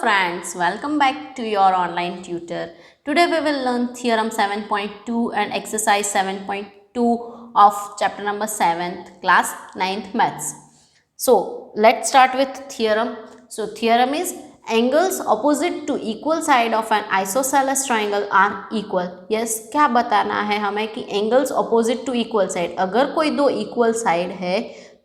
friends, welcome back to your online tutor. Today we will learn theorem 7.2 and exercise 7.2 of chapter number 7th class 9th maths. So let's start with theorem. So theorem is angles opposite to equal side of an isosceles triangle are equal. Yes, क्या बताना है हमें कि angles opposite to equal side, अगर कोई दो equal side है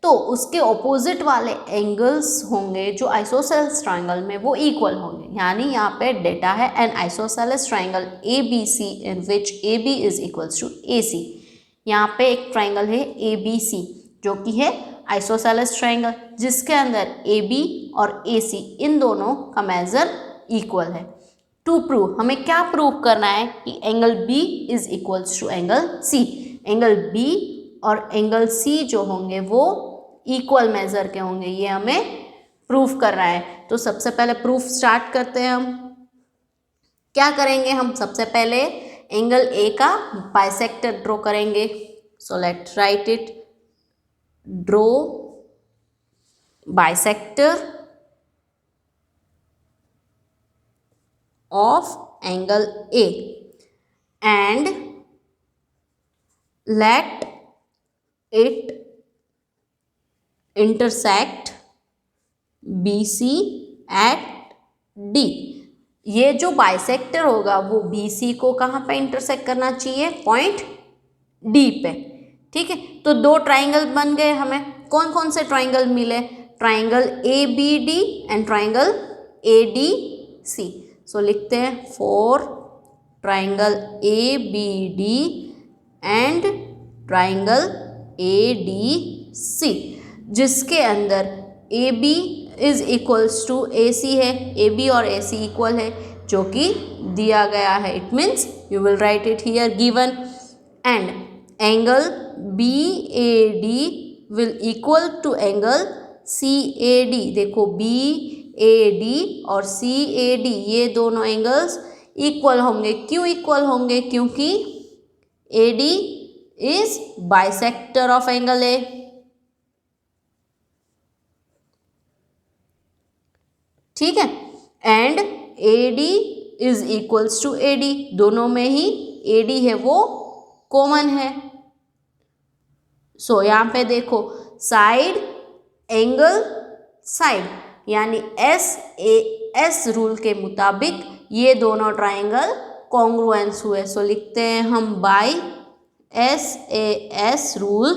तो उसके ऑपोजिट वाले एंगल्स होंगे जो आइसोसेलेस ट्रायंगल में वो इक्वल होंगे. यानी यहाँ पे डेटा है an isosceles triangle A B C in which A B is equals to A C. यहाँ पे एक ट्रायंगल है ए बी सी जो कि है आइसोसेलेस ट्रायंगल जिसके अंदर ए बी और ए सी इन दोनों का मेजर इक्वल है. टू प्रूव हमें क्या प्रूव करना है कि angle B is equals to angle C. Angle B और एंगल सी जो होंगे वो इक्वल मेजर के होंगे, ये हमें प्रूफ कर रहा है. तो सबसे पहले प्रूफ स्टार्ट करते हैं. हम क्या करेंगे, हम सबसे पहले एंगल ए का बाइसेक्टर ड्रॉ करेंगे. So let's write it. Draw bisector of angle A and let it intersect BC at D. ये जो बाइसेक्टर होगा वो BC को कहाँ पे इंटरसेक्ट करना चाहिए, पॉइंट D पे. ठीक है, तो दो ट्राइंगल बन गए. हमें कौन कौन से ट्राइंगल मिले, triangle ABD and triangle ADC. So लिखते हैं for triangle ABD and triangle ADC जिसके अंदर A B is equals to A C है. ए बी और ए सी इक्वल है जो कि दिया गया है. It means you will write it here given. And angle B A D will equal to angle C A D. देखो B A D और सी ए डी ये दोनों एंगल्स इक्वल होंगे. क्यों इक्वल होंगे, क्योंकि A D is bisector of angle A. ठीक है, and A D is equals to A D. दोनों में ही ए डी है वो कॉमन है. सो यहाँ पे देखो साइड एंगल साइड यानी एस रूल के मुताबिक ये दोनों ट्राइंगल कॉन्ग्रुएंस हुए. सो लिखते हैं हम by S rule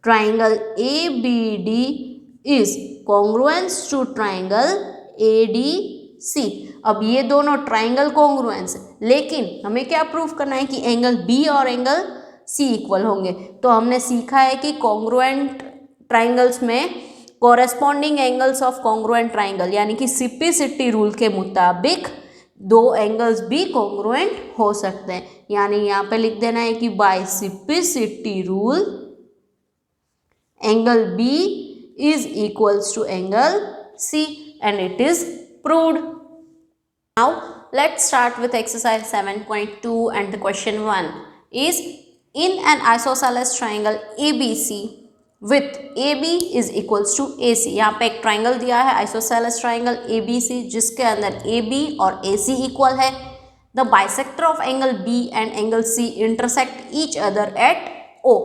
triangle A B D is congruence to triangle ADC. अब ये दोनों ट्राइंगल कॉन्ग्रुएंस है, लेकिन हमें क्या प्रूफ करना है कि एंगल B और एंगल C इक्वल होंगे. तो हमने सीखा है कि कॉन्ग्रुएंट ट्राइंगल्स में corresponding angles of congruent triangle यानी कि सिप्लिसिटी रूल के मुताबिक दो एंगल्स भी कॉन्ग्रुएंट हो सकते हैं. यानी यहाँ पे लिख देना है कि by simplicity rule angle B is equals to angle C and it is proved. Now let's start with exercise 7.2 and the question 1 is in an isosceles triangle ABC with AB is equals to AC. यहाँ पे एक triangle दिया है isosceles triangle ABC जिसके अंदर AB और AC equal है. The bisector of angle B and angle C intersect each other at O.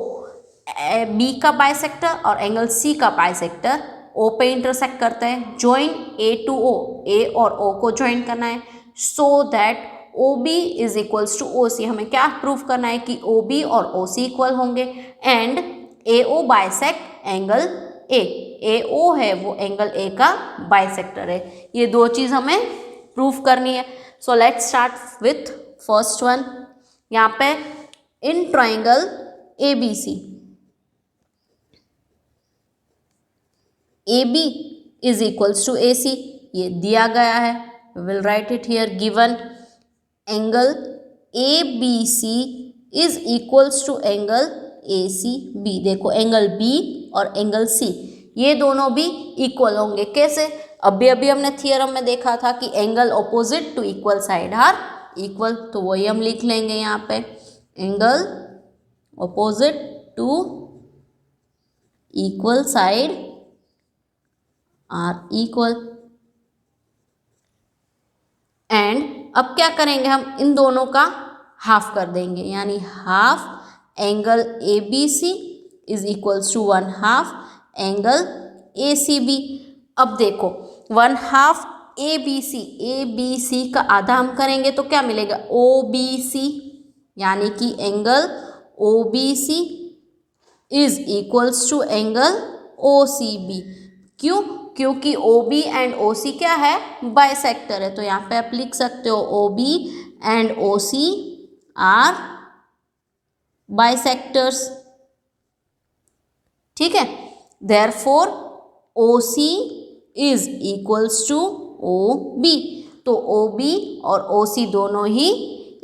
B का बाइसेक्टर और एंगल सी का बाइसेक्टर ओ पे इंटरसेक्ट करते हैं. ज्वाइन ए टू ओ, ए और ओ को ज्वाइन करना है so that O B is equals to O C. हमें क्या प्रूफ करना है कि ओ बी और ओ सी इक्वल होंगे. And A O bisect angle A. A O है वो एंगल ए का बाइसेक्टर है. ये दो चीज़ हमें प्रूफ करनी है. So let's start with first one. यहाँ पे in triangle A B C AB is equals to AC ये दिया गया है. We will write it here given. Angle ABC is equals to angle ACB. देखो एंगल B और angle C ये दोनों भी इक्वल होंगे. कैसे, अभी हमने थियरम में देखा था कि angle opposite to equal side are equal. तो वही हम लिख लेंगे यहाँ पे, angle opposite to equal side are equal. And अब क्या करेंगे, हम इन दोनों का हाफ कर देंगे, यानी half angle A B C is equals to 1/2 angle A C B. अब देखो 1/2 ए बी सी का आधा हम करेंगे तो क्या मिलेगा, ओ बी सी, यानी कि angle O B C is equals to angle O C B. क्यों, क्योंकि ओ बी एंड ओ सी क्या है, बाइसेक्टर है। तो यहाँ पे आप लिख सकते हो O B and O C are bisectors, ठीक है। Therefore O C is equals to O B. तो ओ बी और ओ सी दोनों ही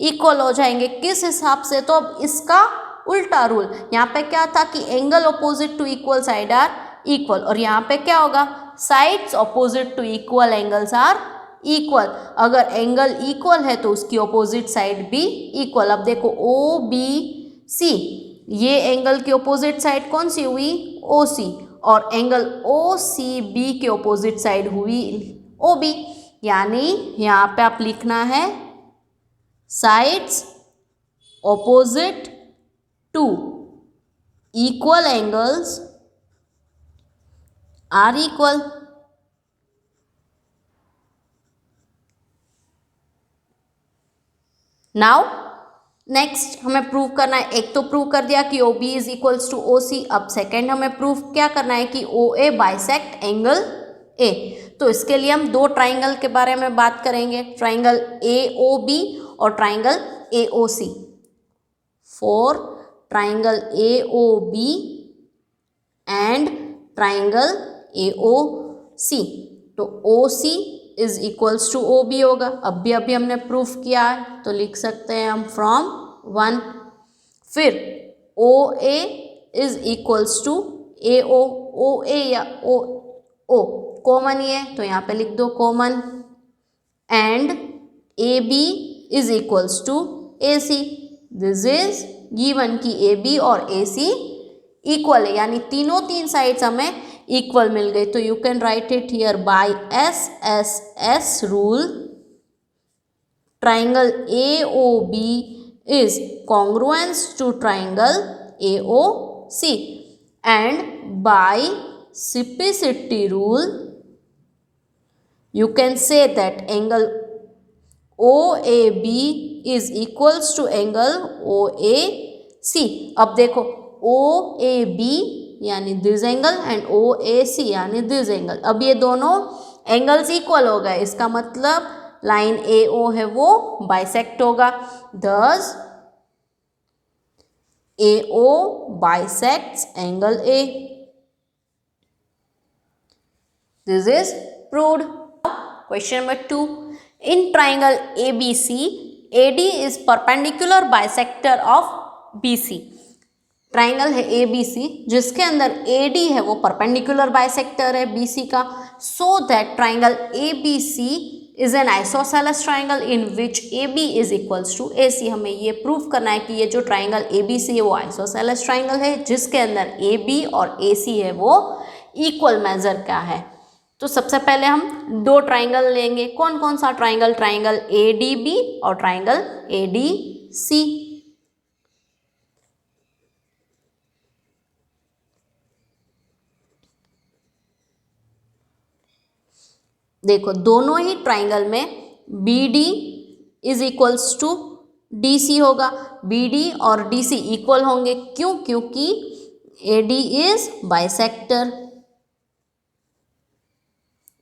इक्वल हो जाएंगे। किस हिसाब से, तो अब इसका उल्टा रूल, यहाँ पे क्या था कि angle opposite to equal side are equal, और यहाँ पे क्या होगा, sides opposite to equal angles are equal. अगर एंगल इक्वल है तो उसकी ऑपोजिट साइड भी इक्वल। अब देखो ओ बी सी, ये एंगल की ऑपोजिट साइड कौन सी हुई, ओ सी, और एंगल ओ सी बी की ऑपोजिट साइड हुई ओ बी, यानी यहाँ पे आप लिखना है sides opposite to equal angles are equal. Now next हमें प्रूव करना है, एक तो प्रूव कर दिया कि O B is equals to O C. अब सेकेंड हमें प्रूव क्या करना है कि ओ ए बाइसेक्ट एंगल ए। तो इसके लिए हम दो ट्राइंगल के बारे में बात करेंगे, ट्राइंगल ए ओ बी और triangle A O C. For triangle A O B and triangle A O C, तो O C is equals to O B होगा। अभी हमने प्रूफ किया है, तो लिख सकते हैं हम फ्रॉम 1। फिर ओ ए इज इक्वल्स टू ए ओ ए या ओ कॉमन ही है तो यहाँ पे लिख दो common, and A B is equals to A C. This is given कि ए बी और ए सी इक्वल है, यानी तीन साइड्स हमें इक्वल मिल गई। तो you can write it here by S S S rule, triangle A O B is congruence to triangle AOC, and by Simplicity rule you can say that angle OAB is equals to angle OAC। अब देखो OAB यानी this angle and OAC यानी this angle, अब ये दोनों angles equal हो गए, इसका मतलब लाइन AO है वो बाइसेक्ट होगा। thus AO bisects angle A. This is proved. Question number 2. In triangle ABC, AD is perpendicular bisector of BC. Triangle है ABC जिसके अंदर AD है वो परपेंडिकुलर बाइसेक्टर है BC का, so that triangle ABC is an isosceles triangle in which AB is equals to AC। हमें ये prove करना है कि ये जो ट्राइंगल ABC है वो आइसोसेलेस ट्राइंगल है जिसके अंदर AB और AC है वो इक्वल मेजर का है। तो सबसे पहले हम दो ट्राइंगल लेंगे, कौन कौन सा ट्राइंगल, ट्राइंगल ADB और ट्राइंगल ADC। देखो दोनों ही ट्राइंगल में BD is equals to DC होगा, BD और DC इक्वल होंगे, क्यों, क्योंकि AD is bisector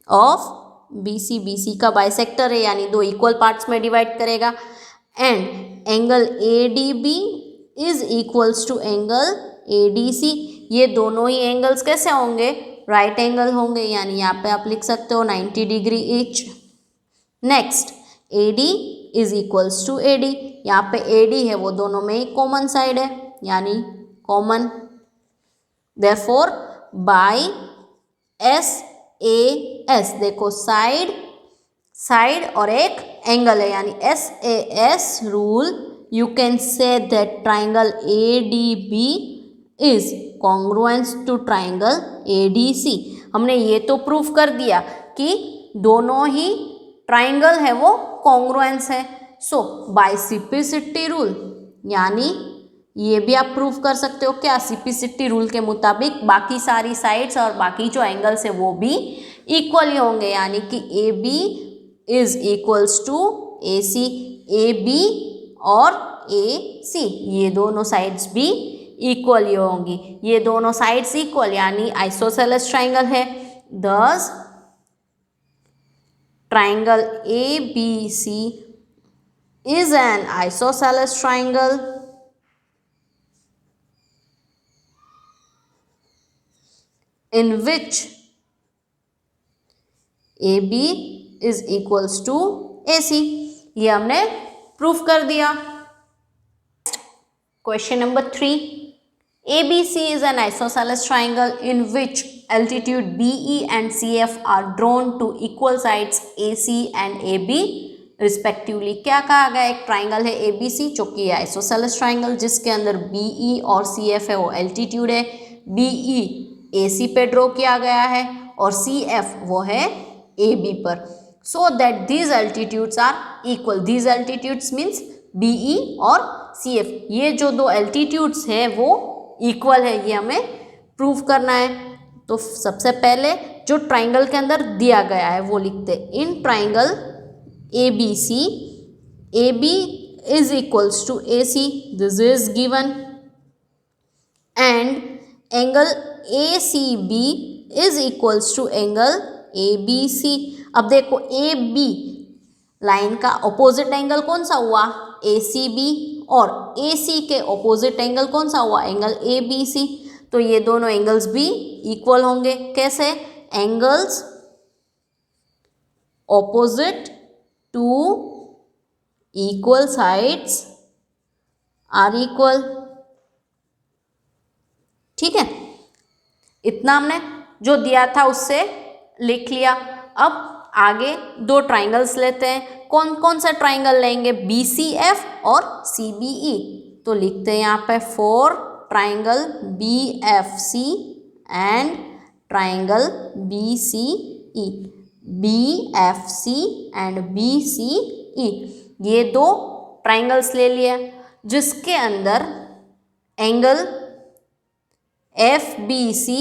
of BC, BC का बाइसेक्टर है यानी दो इक्वल पार्ट्स में डिवाइड करेगा, and angle ADB is equals to angle ADC। ये दोनों ही एंगल्स कैसे होंगे, राइट एंगल होंगे, यानी यहाँ पे आप लिख सकते हो 90 degree each. Next AD is equals to AD, यहाँ पे AD है वो दोनों में ही कॉमन साइड है यानी कॉमन, देयरफॉर बाय SAS, देखो साइड और एक एंगल है यानी SAS rule, you can say that triangle ADB is congruence to triangle ADC। हमने ये तो प्रूफ कर दिया कि दोनों ही ट्राइंगल है वो कॉन्ग्रुएंस है। सो बाय सीपीसिटी रूल, यानी ये भी आप प्रूव कर सकते हो क्या, सीपीसिटी रूल के मुताबिक बाकी सारी साइड्स और बाकी जो एंगल्स है वो भी इक्वल ही होंगे, यानी कि A B is equals to A C, A B और ए सी ये दोनों साइड्स भी इक्वल ही होंगी। ये दोनों साइड्स इक्वल यानी आइसोसेलेस ट्राइंगल है। This triangle A B C is an isosceles triangle in which AB is equals to AC। ये हमने प्रूफ कर दिया। Question number 3, ABC is an isosceles triangle in which altitude BE and CF are drawn to equal sides AC and AB respectively. क्या कहा गया, एक triangle है ABC जो कि आइसोसेलेस ट्राइंगल जिसके अंदर BE और CF है वो एल्टीट्यूड है, BE AC पे ड्रॉ किया गया है और CF वो है AB पर। So that these altitudes are equal, these altitudes means BE और CF, ये जो दो एल्टीट्यूड्स है वो इक्वल है, ये हमें प्रूव करना है। तो सबसे पहले जो ट्राइंगल के अंदर दिया गया है वो लिखते हैं। In triangle ABC, AB is equals to AC, this is given, and angle ACB is equals to angle ABC। अब देखो AB लाइन का ऑपोजिट एंगल कौन सा हुआ, ACB, और AC के ऑपोजिट एंगल कौन सा हुआ, एंगल ABC। तो ये दोनों एंगल्स भी इक्वल होंगे। कैसे, angles opposite to equal sides are equal. ठीक है, इतना हमने जो दिया था उससे लिख लिया। अब आगे दो ट्राइंगल्स लेते हैं। कौन कौन सा ट्राइंगल लेंगे, BCF और CBE। तो लिखते हैं यहाँ पे for triangle BFC and triangle BCE, BFC and BCE, ये दो ट्राइंगल्स ले लिया जिसके अंदर angle FBC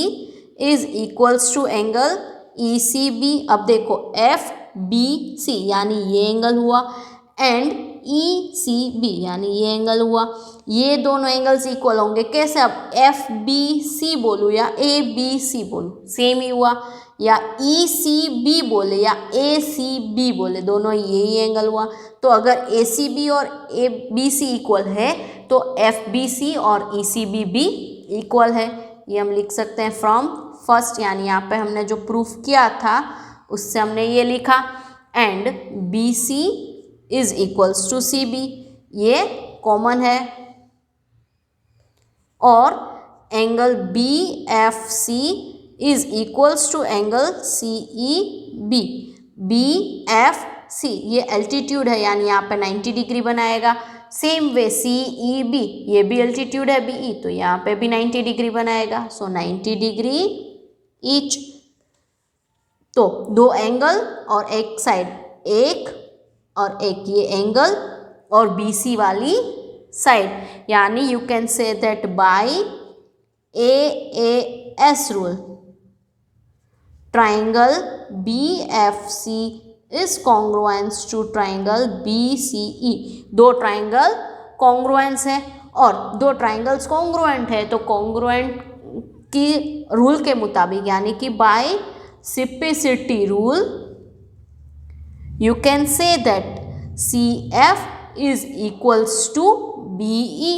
is equals to angle ECB। अब देखो FBC यानी ये एंगल हुआ एंड ECB यानी ये एंगल हुआ, ये दोनों एंगल्स इक्वल होंगे। कैसे, अब FBC बोलूँ या ABC बोलूँ सेम ही हुआ, या ECB बोले या ACB बोले दोनों यही एंगल हुआ। तो अगर ACB और ABC इक्वल है तो FBC और ECB भी इक्वल है। ये हम लिख सकते हैं फ्रॉम फर्स्ट, यानी यहाँ पे हमने जो प्रूफ किया था उससे हमने ये लिखा, and BC is equals to CB, ये कॉमन है, और angle BFC is equals to angle CEB। BFC ये एल्टीट्यूड है यानी यहाँ पे 90 डिग्री बनाएगा। सेम वे CEB ये भी एल्टीट्यूड है BE, तो यहाँ पे भी 90 डिग्री बनाएगा। सो 90 डिग्री ईच। तो दो एंगल और एक साइड, एक और एक ये एंगल और BC वाली साइड, यानी you can say that by AAS rule triangle BFC is congruence to triangle BCE। दो ट्राइंगल कॉन्ग्रुएंस है और दो ट्राइंगल्स कॉन्ग्रुएंट है, तो कॉन्ग्रुएंट की रूल के मुताबिक यानी कि by CPCT rule you can say that CF is equals to BE,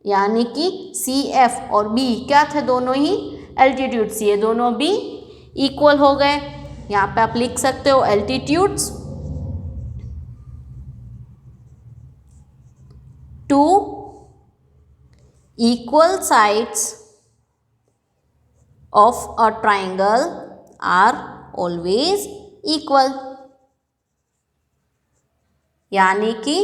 यानी कि CF और BE क्या थे, दोनों ही एल्टीट्यूड्स, ये दोनों भी इक्वल हो गए। यहाँ पे आप लिख सकते हो altitudes to equal sides of a triangle are always equal, यानी कि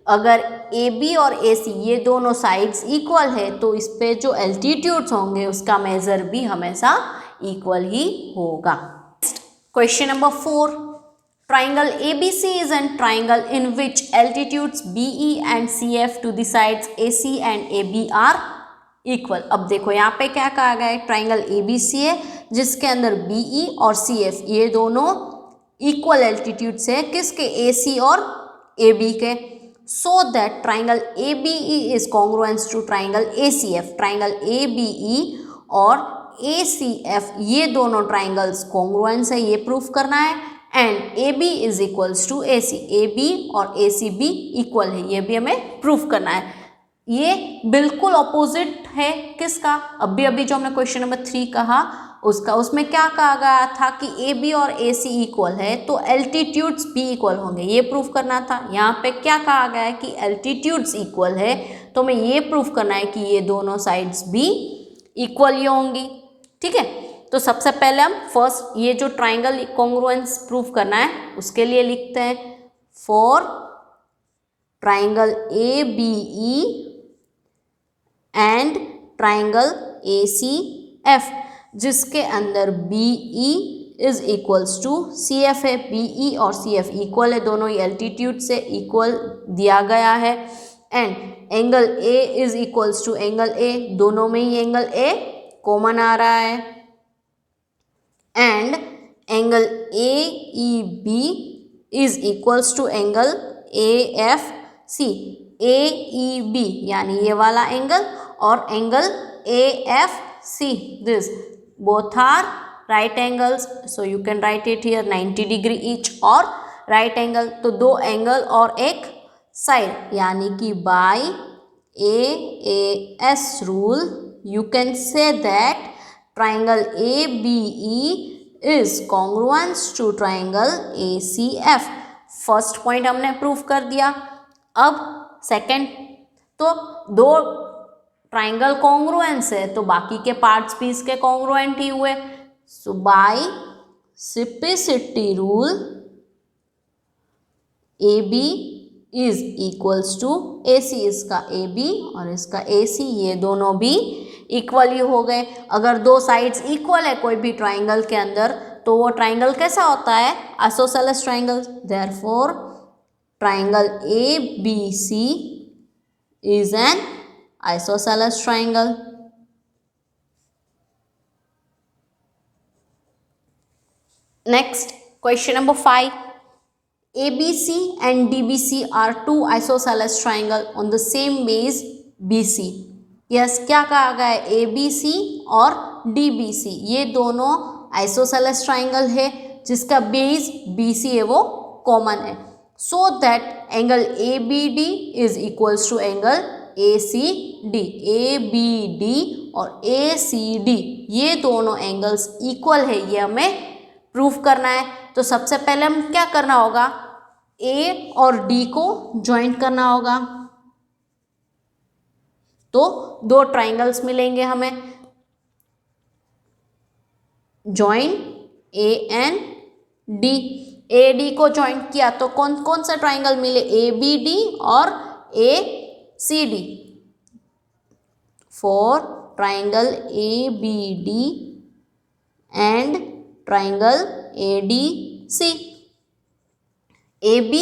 अगर AB और AC ये दोनों साइड्स इक्वल है तो इस पे जो एल्टीट्यूड्स होंगे उसका मेजर भी हमेशा इक्वल ही होगा। Question number 4, Triangle ABC is a triangle in which altitudes BE and CF to the sides AC and AB are equal. अब देखो यहाँ पे क्या कहा गया है, ट्राइंगल ABC है जिसके अंदर BE और CF ये दोनों इक्वल एल्टीट्यूड से है, किसके, AC और AB के. So that triangle ABE is congruence to triangle ACF. Triangle ABE और ACF ये दोनों ट्राइंगल्स कॉन्ग्रुएंस है, ये प्रूफ करना है. And AB is equals to AC. AB और AC भी इक्वल है, ये भी हमें प्रूफ करना है. ये बिल्कुल ऑपोजिट है किसका, अभी अभी जो हमने क्वेश्चन नंबर 3 कहा उसका, उसमें क्या कहा गया था कि AB और AC इक्वल है तो एल्टीट्यूड्स भी इक्वल होंगे, ये प्रूफ करना था. यहाँ पे क्या कहा गया है कि एल्टीट्यूड्स इक्वल है तो हमें ये प्रूफ करना है कि ये दोनों साइड्स भी इक्वल ही होंगी. ठीक है, तो सबसे पहले हम फर्स्ट ये जो ट्राइंगल कॉन्ग्रुएंस प्रूफ करना है उसके लिए लिखते हैं for triangle ABE and triangle ACF जिसके अंदर BE is equals to CF है. BE और CF इक्वल है, दोनों ही एल्टीट्यूड से इक्वल दिया गया है. And angle A is equals to angle A, दोनों में ही एंगल A कॉमन आ रहा है. And angle AEB is equals to angle AFC. AEB यानी ये वाला एंगल और angle AFC, this both are right angles, so you can write it here 90 degree each और right angle. तो दो एंगल और एक साइड यानी कि by AAS rule you can say that triangle ABE is congruent to triangle ACF. First point हमने prove कर दिया. अब सेकंड, तो दो ट्राइंगल कॉन्ग्रुएंस है तो बाकी के पार्ट्स भी इसके कॉन्ग्रुएंट ही हुए. So by simplicity rule AB is equals to AC. इसका AB और इसका AC ये दोनों भी इक्वल ही हो गए. अगर दो साइड्स इक्वल है कोई भी ट्राइंगल के अंदर तो वो ट्राइंगल कैसा होता है, isosceles triangle. Therefore triangle ABC is N isosceles triangle. Next, question number 5. ABC and DBC are two isosceles triangle on the same base BC. Yes, क्या कहा गया है, ABC और DBC ये दोनों isosceles triangle है जिसका बेस BC है वो कॉमन है. So that angle ABD is equals to angle ACD. ABD और ACD ये दोनों एंगल्स इक्वल है, ये हमें प्रूफ करना है. तो सबसे पहले हम क्या करना होगा, A और D को ज्वाइंट करना होगा तो दो ट्राइंगल्स मिलेंगे हमें. Join A and D. AD को ज्वाइंट किया तो कौन कौन सा ट्राइंगल मिले, ABD और ACD. For triangle ABD and triangle ADC, AB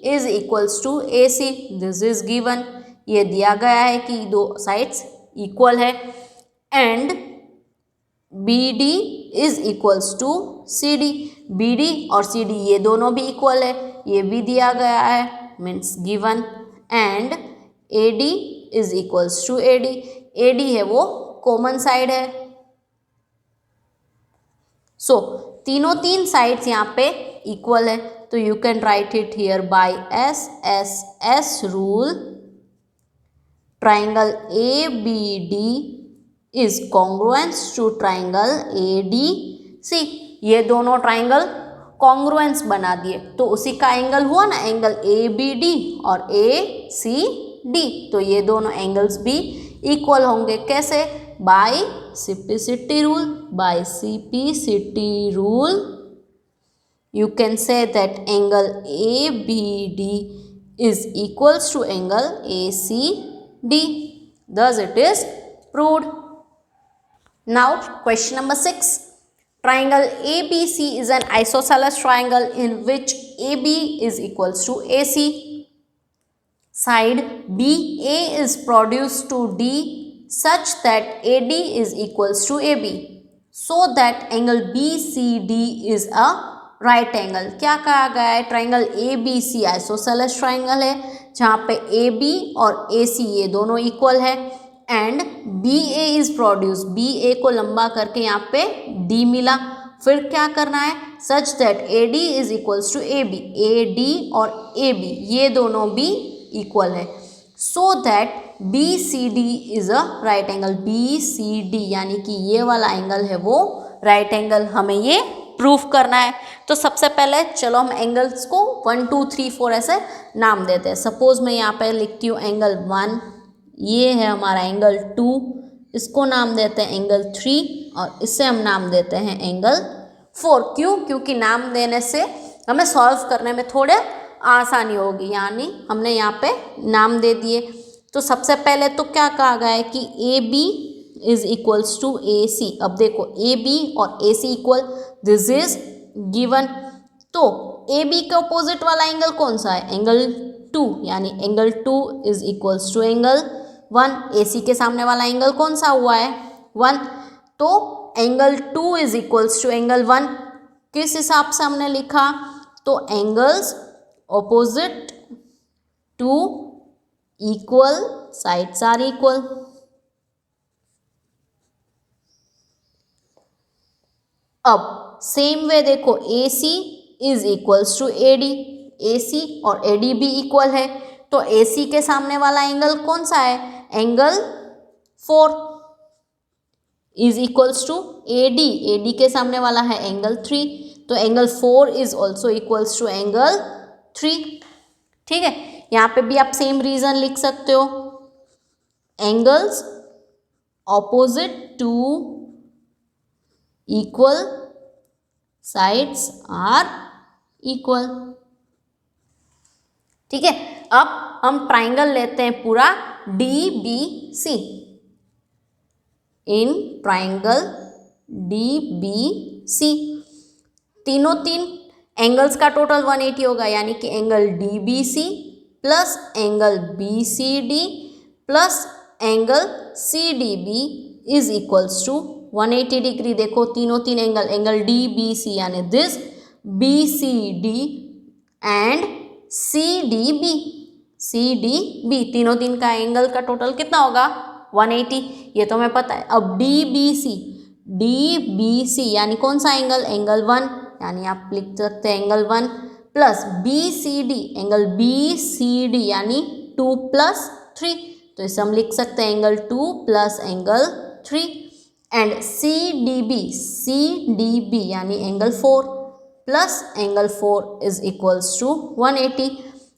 is equals to AC. This is given. ये दिया गया है कि दो साइड्स इक्वल है. And BD is equals to CD. BD और CD ये दोनों भी इक्वल है, ये भी दिया गया है, means given. And AD is equals to AD. AD है वो कॉमन साइड है. सो तीनों तीन साइड्स यहाँ पे इक्वल है तो you can write it here by SSS rule. Triangle ABD is congruence to triangle ADC. ये दोनों ट्राइंगल कॉन्ग्रुएंस बना दिए तो उसी का एंगल हुआ ना, एंगल ABD और ACD. तो ये दोनों एंगल्स भी इक्वल होंगे. कैसे, by simplicity rule. By simplicity rule you can say that angle ABD is equals to angle ACD. Thus it is proved. Now question number 6. Triangle ABC is an isosceles triangle in which AB is equals to AC. Side BA is produced to D such that AD is equals to AB, so that angle BCD is a right angle. क्या कहा गया है? Triangle ABC isosceles triangle है जहाँ पे AB और AC ये दोनों इक्वल है and BA is produce, BA को लंबा करके यहाँ पे D मिला. फिर क्या करना है? Such that AD is equals to AB, AD और AB ये दोनों भी इक्वल है, so that BCD is a right angle. BCD यानी कि ये वाला एंगल है वो राइट एंगल, हमें ये प्रूफ करना है. तो सबसे पहले चलो हम एंगल्स को 1 2 3 4 ऐसे नाम देते हैं. सपोज मैं यहाँ पे लिखती हूँ एंगल 1, ये है हमारा एंगल 2, इसको नाम देते हैं एंगल 3 और इससे हम नाम देते हैं एंगल 4. क्यों? क्योंकि नाम देने से हमें सॉल्व करने में थोड़े आसानी होगी, यानी हमने यहाँ पे नाम दे दिए. तो सबसे पहले तो क्या कहा गया है कि AB is equals to AC. अब देखो AB और AC equal, this is given. तो AB के अपोजिट वाला एंगल कौन सा है? एंगल 2, यानी angle 2 is equals to angle 1. AC के सामने वाला एंगल कौन सा हुआ है? 1. तो angle 2 is equals to angle 1. किस हिसाब से हमने लिखा? तो angles opposite to equal sides are equal. अब सेम वे देखो AC is equals to AD, AC और AD भी इक्वल है. तो AC के सामने वाला एंगल कौन सा है? Angle 4 is equals to AD, AD के सामने वाला है एंगल 3. तो angle 4 is also equals to angle 3. ठीक है, यहाँ पे भी आप सेम रीजन लिख सकते हो. Angles opposite to equal sides are equal. ठीक है, अब हम ट्राइंगल लेते हैं पूरा DBC. इन ट्राइंगल DBC तीनों तीन एंगल्स का टोटल 180 होगा, यानी कि angle DBC plus angle BCD plus angle CDB is equals to 180 degree. देखो तीनों तीन एंगल DBC यानी दिस, BCD एंड CDB तीनों तीन का एंगल का टोटल कितना होगा? 180. ये तो हमें पता है. अब DBC यानी कौन सा एंगल? एंगल 1, यानी आप लिख सकते हैं angle 1 plus BCD, angle BCD यानी 2 प्लस 3. तो इसे हम लिख सकते हैं angle 2 plus angle 3. And CDB यानी angle 4 plus angle 4 is equals to 180.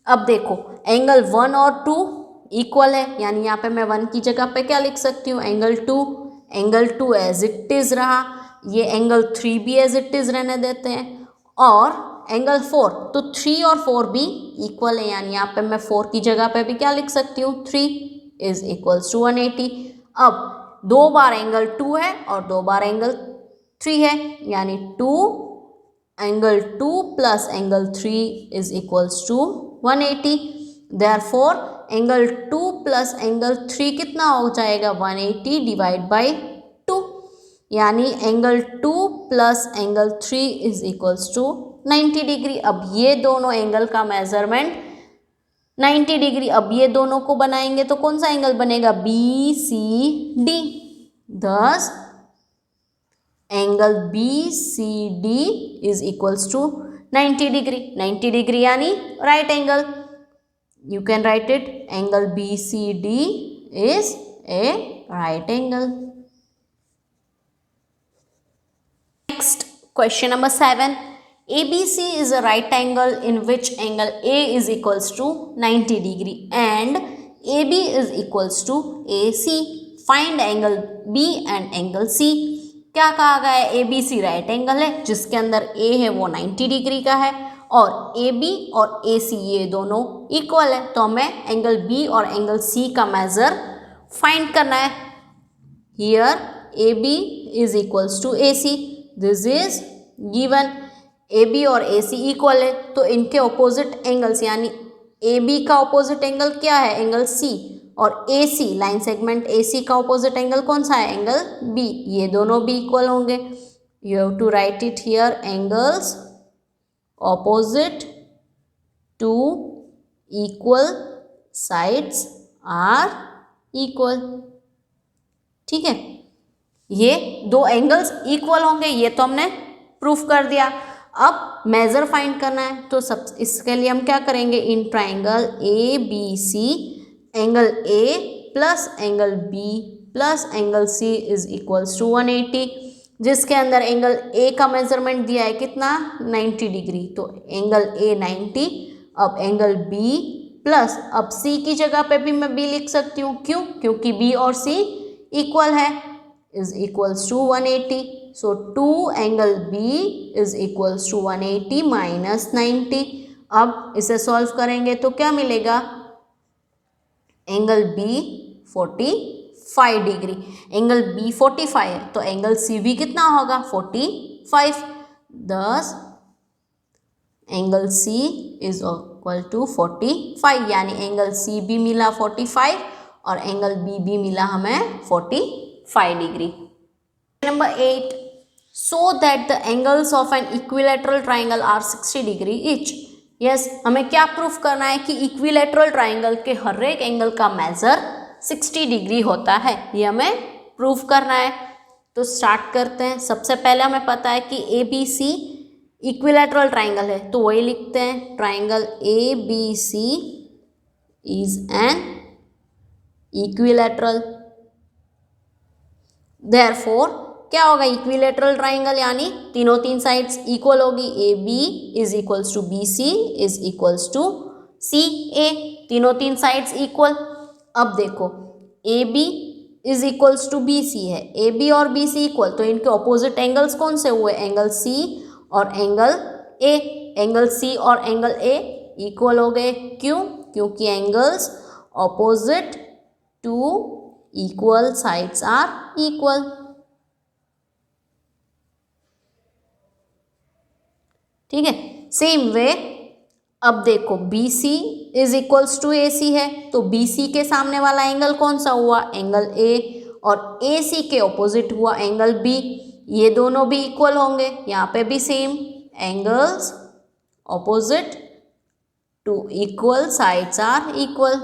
अब देखो एंगल 1 और 2 इक्वल है, यानी यहाँ पे मैं 1 की जगह पे क्या लिख सकती हूँ? Angle 2. Angle 2 as it is रहा, ये एंगल 3 भी एज इट इज रहने देते हैं. और एंगल 4, तो 3 और 4 भी इक्वल है, यानी यहाँ पे मैं 4 की जगह पे भी क्या लिख सकती हूँ? 3 इज इक्वल्स टू 180. अब 2 बार एंगल 2 है और 2 बार एंगल 3 है, यानी 2 angle 2 plus angle 3 is equals to 180. Therefore angle 2 plus angle 3 कितना हो जाएगा? 180 डिवाइड बाई 2, यानी angle 2 plus angle 3 is equals to 90 degree. अब ये दोनों एंगल का मेजरमेंट 90 डिग्री. अब ये दोनों को बनाएंगे तो कौन सा एंगल बनेगा? BCD. thus angle BCD is equals to 90 degree. 90 degree यानी right angle. You can write it, angle BCD is a right angle. Next, question number 7. ABC is a right angle in which angle A is equals to 90 degree and AB is equals to AC. Find angle B and angle C. क्या कहा गया है? ABC right angle है जिसके अंदर A है वो 90 degree का है और AB और AC ये दोनों इक्वल है. तो हमें एंगल B और एंगल C का मेजर फाइंड करना है. Here AB is equals to AC. This is given. A B और ए सी इक्वल है तो इनके ऑपोजिट एंगल्स यानी ए बी का ऑपोजिट एंगल क्या है, एंगल सी, और A C line segment A सी का ऑपोजिट एंगल कौन सा है, एंगल बी। ये दोनों भी इक्वल होंगे। You have to write it here, angles opposite to equal sides are equal. ठीक है, ये दो एंगल्स इक्वल होंगे, ये तो हमने प्रूफ कर दिया। अब मेजर फाइंड करना है तो सब इसके लिए हम क्या करेंगे, in triangle A B C angle A plus angle B plus angle C is equals to 180, जिसके अंदर एंगल ए का मेजरमेंट दिया है कितना, 90 डिग्री। तो एंगल ए 90, अब एंगल बी प्लस, अब सी की जगह पे भी मैं बी लिख सकती हूँ, क्यों, क्योंकि बी और सी इक्वल है, इज इक्वल्स टू 180। सो 2 angle B is equals to 180 minus 90। अब इसे सॉल्व करेंगे तो क्या मिलेगा, angle B 45 degree. Angle B 45 है तो एंगल सी भी कितना होगा, 45। This angle C is equal to 45, यानी एंगल सी भी मिला 45 और एंगल बी भी मिला हमें 45 degree. Number 8, so that the angles of an equilateral triangle are 60 degree each. Yes, हमें क्या प्रूफ करना है कि इक्विलैटरल ट्राइंगल के हर एक एंगल का मेजर 60 डिग्री होता है, ये हमें प्रूफ करना है। तो स्टार्ट करते हैं। सबसे पहले हमें पता है कि A B C equilateral triangle है, तो वही लिखते हैं, triangle A B C is an equilateral. Therefore क्या होगा, इक्विलैटरल ट्राइंगल यानी तीनों तीन साइड्स इक्वल होगी। A B is equals to B C is equals to C A, तीनों तीन साइड्स इक्वल। अब देखो, A B is equals to B C है, ए बी और बी सी इक्वल, तो इनके ऑपोजिट एंगल्स कौन से हुए, एंगल सी और एंगल ए। एंगल सी और एंगल ए इक्वल हो गए, क्यों, क्योंकि angles opposite to equal sides are equal. ठीक है, सेम वे अब देखो, B C is equals to A C है, तो बी सी के सामने वाला एंगल कौन सा हुआ, एंगल ए, और ए सी के ऑपोजिट हुआ एंगल बी। ये दोनों भी इक्वल होंगे, यहाँ पे भी same, angles opposite to equal sides are equal.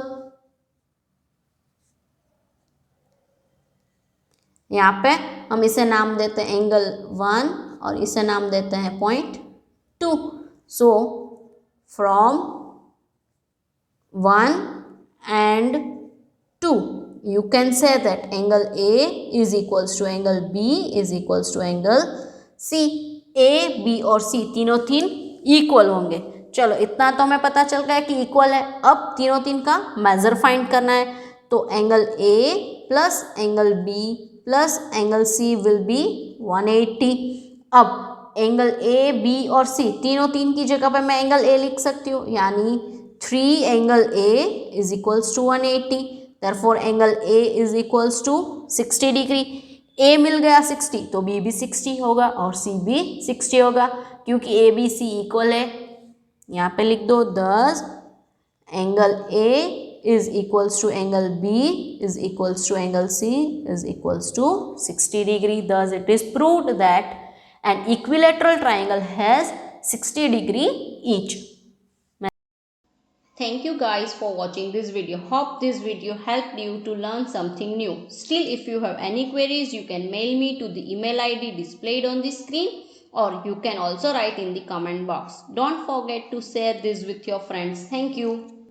यहाँ पे हम इसे नाम देते हैं एंगल 1 और इसे नाम देते हैं point 2। So from 1 and 2 you can say that angle A is equals to angle B is equals to angle C। A, B और C तीनों तीन इक्वल होंगे। चलो इतना तो हमें पता चल गया कि इक्वल है। अब तीनों तीन का मेजर फाइंड करना है, तो angle A plus angle B plus angle C will be 180। अब एंगल ए बी और सी तीनों तीन की जगह पर मैं एंगल ए लिख सकती हूँ, यानी 3 angle A is equals to 180। Therefore angle A is equals to 60 degree. A मिल गया 60 तो बी भी 60 होगा और सी भी 60 होगा, क्योंकि ए बी सी इक्वल है। यहाँ पे लिख दो, दस angle A is equals to angle B is equals to angle C is equals to 60 degree. Thus it is proved that an equilateral triangle has 60 degree each. Thank you guys for watching this video. Hope this video helped you to learn something new. Still, if you have any queries, you can mail me to the email ID displayed on the screen, or you can also write in the comment box. Don't forget to share this with your friends. Thank you.